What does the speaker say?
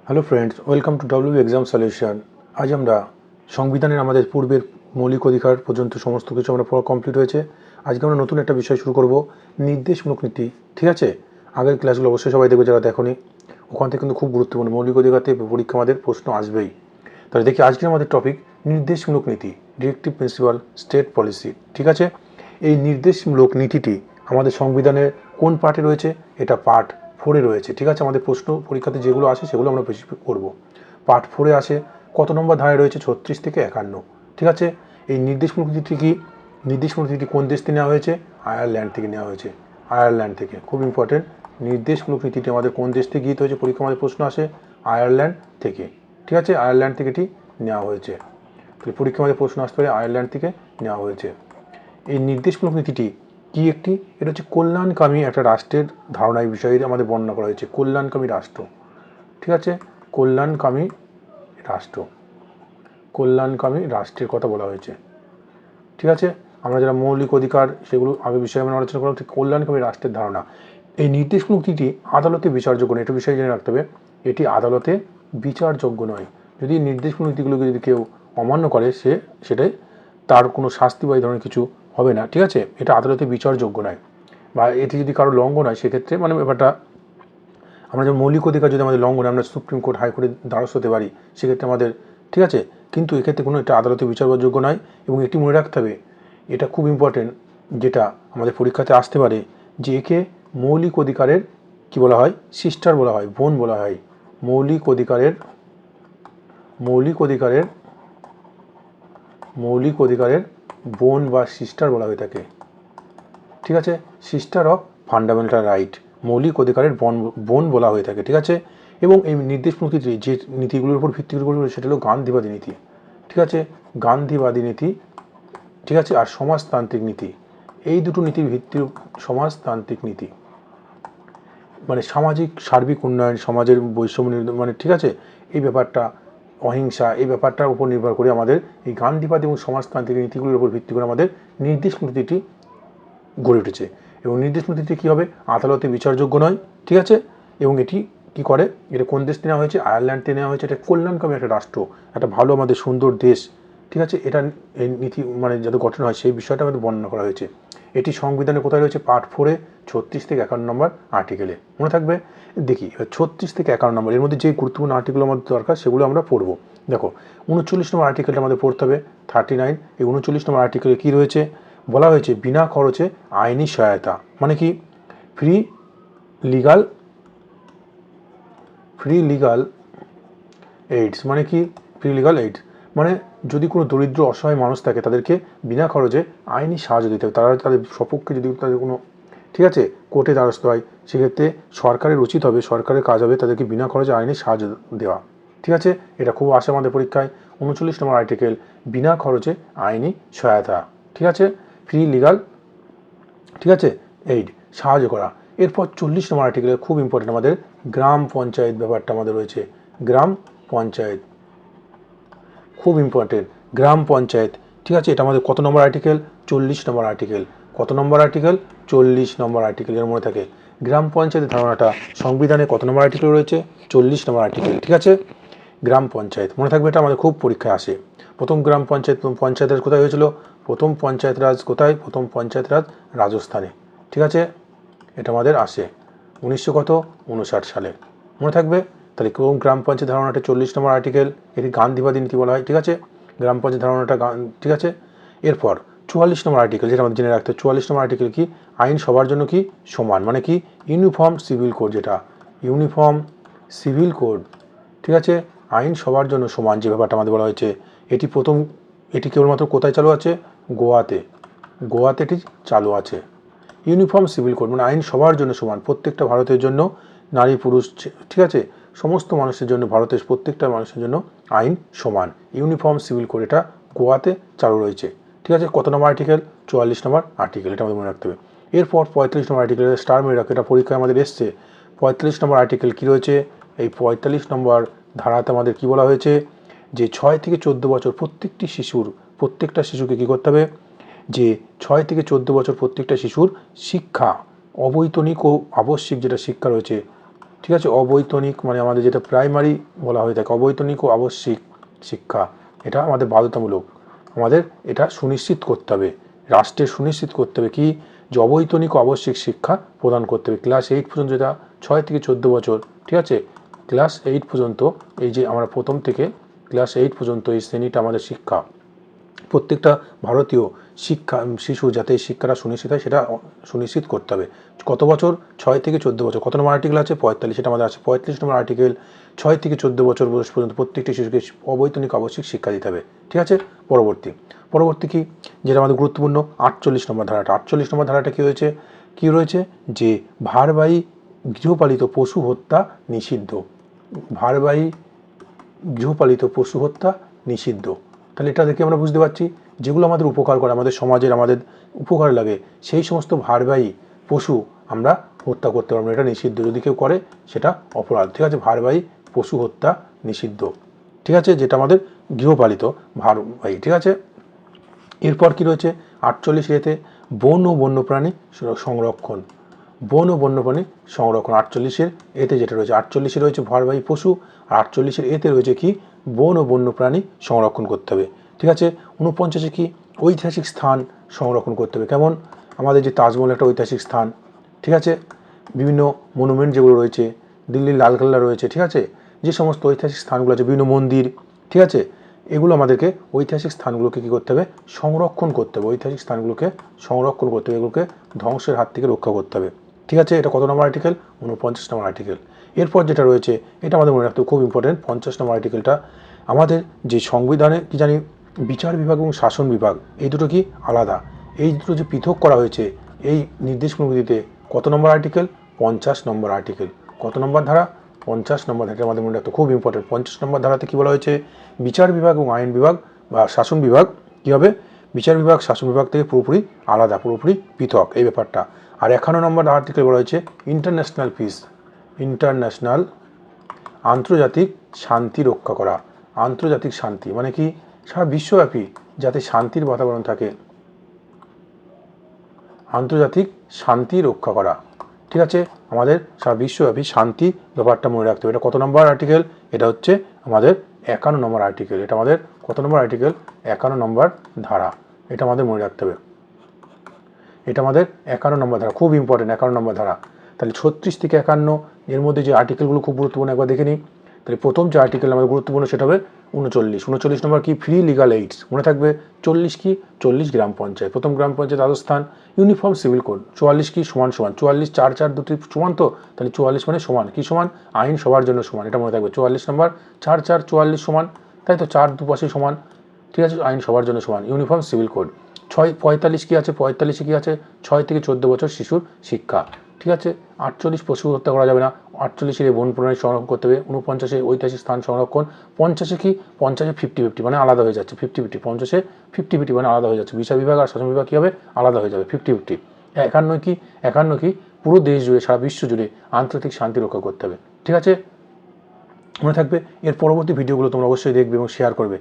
Hello friends, welcome to W exam solution. আজ আমরা সংবিধানের আমাদের পূর্বের মৌলিক অধিকার পর্যন্ত সমস্ত কিছু আমরা পড়া কমপ্লিট হয়েছে। আজকে আমরা নতুন একটা বিষয় শুরু করব, নির্দেশমূলক নীতি। ঠিক আছে, আগের ক্লাসগুলো অবশ্যই সবাই দেখবে যারা দেখোনি। ওখান থেকে কিন্তু খুব গুরুত্বপূর্ণ, মৌলিক অধিকার থেকে পরীক্ষা আমাদের প্রশ্ন আসবেই। তাহলে দেখি আজকের আমাদের টপিক নির্দেশমূলক নীতি, ডিরেক্টিভ প্রিন্সিপাল স্টেট পলিসি। ঠিক আছে, এই নির্দেশমূলক নীতিটি আমাদের সংবিধানের কোন পার্টে রয়েছে? এটা পার্ট 4-এ রয়েছে। ঠিক আছে, আমাদের প্রশ্ন পরীক্ষাতে যেগুলো আসে সেগুলো আমরা বেশি করব। পার্ট 4-এ আসে, কত নম্বর ধারায় রয়েছে? 36 থেকে 51। ঠিক আছে, এই নির্দেশমূলক নীতি কি? নির্দেশমূলক নীতি কোন দেশ থেকে নেওয়া হয়েছে? আয়ারল্যান্ড থেকে নেওয়া হয়েছে। আয়ারল্যান্ড থেকে, খুব ইম্পর্টেন্ট। নির্দেশমূলক নীতিটি আমাদের কোন দেশ থেকে গৃহীত হয়েছে? পরীক্ষা আমাদের প্রশ্ন আসে আয়ারল্যান্ড থেকে। ঠিক আছে, আয়ারল্যান্ড থেকে এটি নেওয়া হয়েছে। পরীক্ষা আমাদের প্রশ্ন আসতে পারে আয়ারল্যান্ড থেকে নেওয়া হয়েছে। এই নির্দেশমূলক নীতিটি কি একটি? এটা হচ্ছে কল্যাণকামী একটা রাষ্ট্রের ধারণা, এই বিষয়ে আমাদের বর্ণনা করা হয়েছে। কল্যাণকামী রাষ্ট্র, ঠিক আছে, কল্যাণকামী রাষ্ট্র, কল্যাণকামী রাষ্ট্রের কথা বলা হয়েছে। ঠিক আছে, আমরা যারা মৌলিক অধিকার সেগুলো আগে বিষয়ে আমরা আলোচনা করলাম, ঠিক কল্যাণকামী রাষ্ট্রের ধারণা। এই নির্দেশমূলক নীতি আদালতে বিচারযোগ্য নয়, এটা বিষয়ে জেনে রাখতে হবে। এটি আদালতে বিচারযোগ্য নয়। যদি নির্দেশমূলক নীতিগুলোকে যদি কেউ অমান্য করে, সেটাই তার কোনো শাস্তি বা এই ধরনের কিছু হবে না। ঠিক আছে, এটা আদালতে বিচারযোগ্য নয়, বা এটি যদি কারো লঙ্ঘন হয় সেক্ষেত্রে মানে ব্যাপারটা, আমরা যে মৌলিক অধিকার যদি আমাদের লঙ্ঘন, আমরা সুপ্রিম কোর্ট হাইকোর্টের দ্বারস্থ হতে পারি সেক্ষেত্রে আমাদের, ঠিক আছে, কিন্তু এক্ষেত্রে কোনো এটা আদালতে বিচারযোগ্য নয়। এবং এটি মনে রাখতে হবে, এটা খুব ইম্পর্টেন্ট, যেটা আমাদের পরীক্ষাতে আসতে পারে, যে একে মৌলিক অধিকারের কি বলা হয়? সিস্টার বলা হয়, বোন বলা হয়। মৌলিক অধিকারের মৌলিক অধিকারের মৌলিক অধিকারের বোন বা সিস্টার বলা হয়ে থাকে। ঠিক আছে, সিস্টার অফ ফান্ডামেন্টাল রাইট, মৌলিক অধিকারের বোন বলা হয়ে থাকে। ঠিক আছে, এবং এই নির্দেশমূলক নীতি যে নীতিগুলোর উপর ভিত্তি করে সেটা হলো গান্ধীবাদী নীতি। ঠিক আছে, গান্ধীবাদী নীতি। ঠিক আছে, আর সমাজতান্ত্রিক নীতি, এই দুটো নীতির ভিত্তির সমাজতান্ত্রিক নীতি মানে সামাজিক সার্বিক উন্নয়ন, সমাজের বৈষম্য মানে, ঠিক আছে, এই ব্যাপারটা, অহিংসা, এই ব্যাপারটার উপর নির্ভর করে আমাদের এই গান্ধীবাদী এবং সমাজতান্ত্রিক নীতিগুলোর উপর ভিত্তি করে আমাদের নির্দেশমূলক নীতিটি গড়ে উঠেছে। এবং নির্দেশমূলক নীতি কী হবে? আদালতে বিচারযোগ্য নয়। ঠিক আছে, এবং এটি কি করে? এটা কোন দেশ থেকে নেওয়া হয়েছে? আয়ারল্যান্ড থেকে নেওয়া হয়েছে। এটা কল্যাণকামী একটা রাষ্ট্র, একটা ভালো আমাদের সুন্দর দেশ। ঠিক আছে, এটা এই নীতি মানে যাতে গঠন হয় সেই বিষয়টা আমাদের বর্ণনা করা হয়েছে। এটি সংবিধানে কোথায় রয়েছে? পার্ট 4-এ 36 থেকে 51 নম্বর আর্টিকেলে, মনে থাকবে। দেখি 36 থেকে 51 নম্বর, এর মধ্যে যে গুরুত্বপূর্ণ আর্টিকেল আমাদের দরকার সেগুলো আমরা পড়বো। দেখো 39 নম্বর আর্টিকেলটা আমাদের পড়তে হবে, 39। এই 39 নম্বর আর্টিকেলে কী রয়েছে? বলা হয়েছে বিনা খরচে আইনি সহায়তা, মানে কি? ফ্রি লিগাল এইডস, মানে কি? ফ্রি লিগাল এইডস মানে যদি কোনো দরিদ্র অসহায় মানুষ থাকে তাদেরকে বিনা খরচে আইনি সাহায্য দিতে হবে। তারা তাদের সপক্ষে যদি তাদের কোনো, ঠিক আছে, কোর্টে দ্বারস্থ হয় সেক্ষেত্রে সরকারের উচিত হবে, সরকারের কাজ হবে তাদেরকে বিনা খরচে আইনি সাহায্য দেওয়া। ঠিক আছে, এটা খুব আসে আমাদের পরীক্ষায়। 39 নম্বর আর্টিকেল, বিনা খরচে আইনি সহায়তা। ঠিক আছে, ফ্রি লিগাল, ঠিক আছে, এইড, সাহায্য করা। এরপর 40 নম্বর আর্টিকেলে খুব ইম্পর্টেন্ট আমাদের গ্রাম পঞ্চায়েত ব্যাপারটা আমাদের রয়েছে। গ্রাম পঞ্চায়েত খুব ইম্পর্টেন্ট, গ্রাম পঞ্চায়েত। ঠিক আছে, এটা আমাদের কত নম্বর আর্টিকেল? 40 নম্বর আর্টিকেল। কত নম্বর আর্টিকেল? 40 নম্বর আর্টিকেল। এর মনে থাকে গ্রাম পঞ্চায়েতের ধারণাটা সংবিধানে কত নম্বর আর্টিকেল রয়েছে? 40 নম্বর আর্টিকেল। ঠিক আছে, গ্রাম পঞ্চায়েত মনে থাকবে, এটা আমাদের খুব পরীক্ষায় আসে। প্রথম গ্রাম পঞ্চায়েত রাজ কোথায় হয়েছিল? প্রথম পঞ্চায়েত রাজ কোথায়? প্রথম পঞ্চায়েত রাজ রাজস্থানে। ঠিক আছে, এটা আমাদের আসে 1959 সালে, মনে থাকবে। তাহলে কোন গ্রাম পঞ্চায়েত ধারণাটা? 40 নম্বর আর্টিকেল, এটি গান্ধীবাদী নীতি বলা হয়। ঠিক আছে, গ্রাম পঞ্চায়েত ধারণাটা, ঠিক আছে। এরপর 44 নম্বর আর্টিকেল, যেটা আমাদের জেনে রাখতে হবে। 44 নম্বর আর্টিকেল কি? আইন সবার জন্য কি? সমান, মানে কি? ইউনিফর্ম সিভিল কোড, যেটা ইউনিফর্ম সিভিল কোড। ঠিক আছে, আইন সবার জন্য সমান যে ব্যাপারটা আমাদের বলা হয়েছে, এটি কেবলমাত্র কোথায় চালু আছে? গোয়াতে এটি চালু আছে। ইউনিফর্ম সিভিল কোড মানে আইন সবার জন্য সমান, প্রত্যেকটা ভারতের জন্য, নারী পুরুষ, ঠিক আছে, সমস্ত মানুষের জন্য, ভারতের প্রত্যেকটা মানুষের জন্য আইন সমান। ইউনিফর্ম সিভিল কোড এটা গোয়াতে চালু রয়েছে। ঠিক আছে, কত নম্বর আর্টিকেল? 44 নম্বর আর্টিকেল, এটা আমাদের মনে রাখতে হবে। এরপর 45 নম্বর আর্টিকেল, স্টার মেরে রাখে, এটা পরীক্ষায় আমাদের এসছে। 45 নম্বর আর্টিকেল কী রয়েছে? এই 45 নম্বর ধারাতে আমাদের কি বলা হয়েছে? যে 6 থেকে 14 বছর প্রত্যেকটা শিশুকে কী করতে হবে? যে 6 থেকে 14 বছর প্রত্যেকটা শিশুর শিক্ষা, অবৈতনিক ও আবশ্যিক যেটা শিক্ষা রয়েছে, ঠিক আছে। অবৈতনিক মানে আমাদের যেটা প্রাইমারি বলা হয়ে থাকে, অবৈতনিক ও আবশ্যিক শিক্ষা, এটা আমাদের বাধ্যতামূলক। আমাদের এটা সুনিশ্চিত করতে হবে, রাষ্ট্রের সুনিশ্চিত করতে হবে কি, যে অবৈতনিক ও আবশ্যিক শিক্ষা প্রদান করতে হবে। ক্লাস 8 পর্যন্ত, যেটা 6 থেকে 14 বছর, ঠিক আছে, ক্লাস 8 পর্যন্ত, এই যে আমরা প্রথম থেকে ক্লাস 8 পর্যন্ত এই শ্রেণীটা আমাদের শিক্ষা, প্রত্যেকটা ভারতীয় শিশু যাতে এই শিক্ষাটা সুনিশ্চিত হয় সেটা সুনিশ্চিত করতে হবে। কত বছর? 6 থেকে 14 বছর। কত নম্বর আর্টিকেল আছে? 45। সেটা আমাদের আছে 45 নম্বর আর্টিকেল। 6 থেকে 14 বছর বয়স পর্যন্ত প্রত্যেকটি শিশুকে অবৈতনিক আবশ্যিক শিক্ষা দিতে হবে, ঠিক আছে। পরবর্তী কি, যেটা আমাদের গুরুত্বপূর্ণ, 48 নম্বর ধারাটা। 48 নম্বর ধারাটা কী হয়েছে, কী রয়েছে, যে ভারবাহী গৃহপালিত পশু হত্যা নিষিদ্ধ। ভারবাহী গৃহপালিত পশু হত্যা নিষিদ্ধ। তাহলে এটা দেখে আমরা বুঝতে পারছি, যেগুলো আমাদের উপকার করে, আমাদের সমাজের আমাদের উপকার লাগে, সেই সমস্ত ভারবাহী পশু আমরা হত্যা করতে পারবো, এটা নিষিদ্ধ। যদি কেউ করে সেটা অপরাধ, ঠিক আছে। ভারবাহী পশু হত্যা নিষিদ্ধ, ঠিক আছে, যেটা আমাদের গৃহপালিত ভারবাহী, ঠিক আছে। এরপর কি রয়েছে 48 এতে, বন ও বন্যপ্রাণী সংরক্ষণ। বন ও বন্যপ্রাণী সংরক্ষণ 48-এর এতে যেটা রয়েছে, 48-এ রয়েছে ভারবাহী পশু, আর 48-এর এতে রয়েছে কি, বন ও বন্যপ্রাণী সংরক্ষণ করতে হবে, ঠিক আছে। 49-এ কি, ঐতিহাসিক স্থান সংরক্ষণ করতে হবে। কেমন? আমাদের যে তাজমহল একটা ঐতিহাসিক স্থান, ঠিক আছে, বিভিন্ন মনুমেন্ট যেগুলো রয়েছে, দিল্লির লালকেল্লা রয়েছে, ঠিক আছে, যে সমস্ত ঐতিহাসিক স্থানগুলো আছে, বিভিন্ন মন্দির, ঠিক আছে, এগুলো আমাদেরকে ঐতিহাসিক স্থানগুলোকে কী করতে হবে, সংরক্ষণ করতে হবে। ঐতিহাসিক স্থানগুলোকে সংরক্ষণ করতে হবে, এগুলোকে ধ্বংসের হাত থেকে রক্ষা করতে হবে, ঠিক আছে। এটা কত নম্বর আর্টিকেল? 49 নম্বর আর্টিকেল। এরপর যেটা রয়েছে, এটা আমাদের মনে রাখতে খুব ইম্পর্টেন্ট, 50 নম্বর আর্টিকেলটা। আমাদের যে সংবিধানে কি জানি, বিচার বিভাগ এবং শাসন বিভাগ, এই দুটো কি আলাদা, এই দুটো যে পৃথক করা হয়েছে এই নির্দেশনাগুলিতে, কত নম্বর আর্টিকেল? 50 নম্বর আর্টিকেল। কত নম্বর ধারা? 50 নম্বর ধারা আমাদের মনে রাখতে খুব ইম্পর্টেন্ট। 50 নম্বর ধারাতে কী বলা হয়েছে, বিচার বিভাগ এবং আইন বিভাগ বা শাসন বিভাগ কী হবে, বিচার বিভাগ শাসন বিভাগ থেকে পুরোপুরি আলাদা, পুরোপুরি পৃথক এই ব্যাপারটা। আর 51 নম্বর আর্টিকেল বলা হয়েছে ইন্টারন্যাশনাল পিস, ইন্টারন্যাশনাল আন্তর্জাতিক শান্তি রক্ষা করা। আন্তর্জাতিক শান্তি মানে কি, সারা বিশ্বব্যাপী যাতে শান্তির বাতাবরণ থাকে, আন্তর্জাতিক শান্তি রক্ষা করা, ঠিক আছে। আমাদের সারা বিশ্বব্যাপী শান্তি ব্যাপারটা মনে রাখতে হবে। এটা কত নম্বর আর্টিকেল? এটা হচ্ছে আমাদের 51 নম্বর আর্টিকেল। এটা আমাদের কত নম্বর আর্টিকেল? 51 নম্বর ধারা। এটা আমাদের মনে রাখতে হবে, এটা আমাদের 51 নম্বর ধারা, খুব ইম্পর্টেন্ট 51 নম্বর ধারা। তাহলে 36 থেকে 51 এর মধ্যে যে আর্টিকেলগুলো খুব গুরুত্বপূর্ণ একবার দেখে নিই। তাহলে প্রথম যে আর্টিকেল আমাদের গুরুত্বপূর্ণ সেটা হবে 39 নম্বর কি, ফ্রি লিগাল এইডস, মনে থাকবে। 40 কি, 40 গ্রাম পঞ্চায়েত, প্রথম গ্রাম panchayat Rajasthan. Uniform civil code 44 কি, সমান সমান, 44 4 4 দুটি সমান, তো তাহলে 44 মানে সমান, কি সমান, আইন সবার জন্য সমান, এটা মনে থাকবে। 44 নম্বর 4 4 44 সমান, তাই তো 4 দুপাশে সমান, ঠিক আছে, আইন সবার জন্য সমান, ইউনিফর্ম সিভিল কোড। 45 কি আছে, 45-এ কি আছে, 6 থেকে 14 বছর শিশুর শিক্ষা, ঠিক আছে। 48 পশু হত্যা করা যাবে না, 48-এ বন প্রাণী সংরক্ষণ করতে হবে, 49-এ ঐতিহাসিক স্থান সংরক্ষণ, 50-এ কি, 50-এ 50-50 মানে আলাদা হয়ে যাচ্ছে, 50-50, 50-এ 50-50 মানে আলাদা হয়ে যাচ্ছে, বিচার বিভাগ আর শাসন বিভাগ কী হবে, আলাদা হয়ে যাবে, 50-50। 51 কি, 51 কি, পুরো দেশ জুড়ে সারা বিশ্ব জুড়ে আন্তর্জাতিক শান্তি রক্ষা করতে হবে, ঠিক আছে, মনে থাকবে। এর পরবর্তী ভিডিওগুলো তোমরা অবশ্যই দেখবে এবং শেয়ার করবে।